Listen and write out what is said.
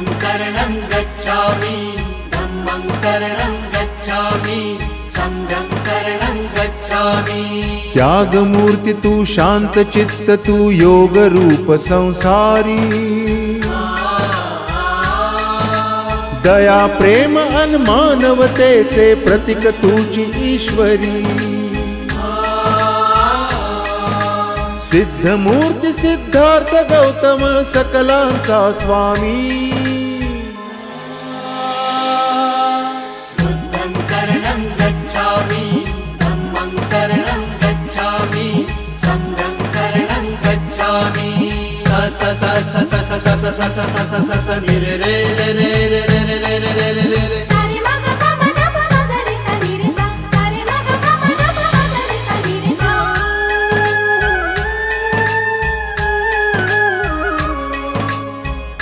शरणं गच्छामि, धम्मं शरणं गच्छामि, संघं शरणं गच्छामि। त्याग मूर्ति तू, शांत चित्त तू, योग रूप संसारी, दया प्रेम अन मानवतेचे प्रतीक तुझी ईश्वरी। सिद्ध मूर्ति सिद्धार्थ गौतम सकलांचा स्वामी। बुद्धं शरणं गच्छामि, धम्मं शरणं गच्छामि, संघं शरणं गच्छामि। स स स स स स स स स स स स नि रे रे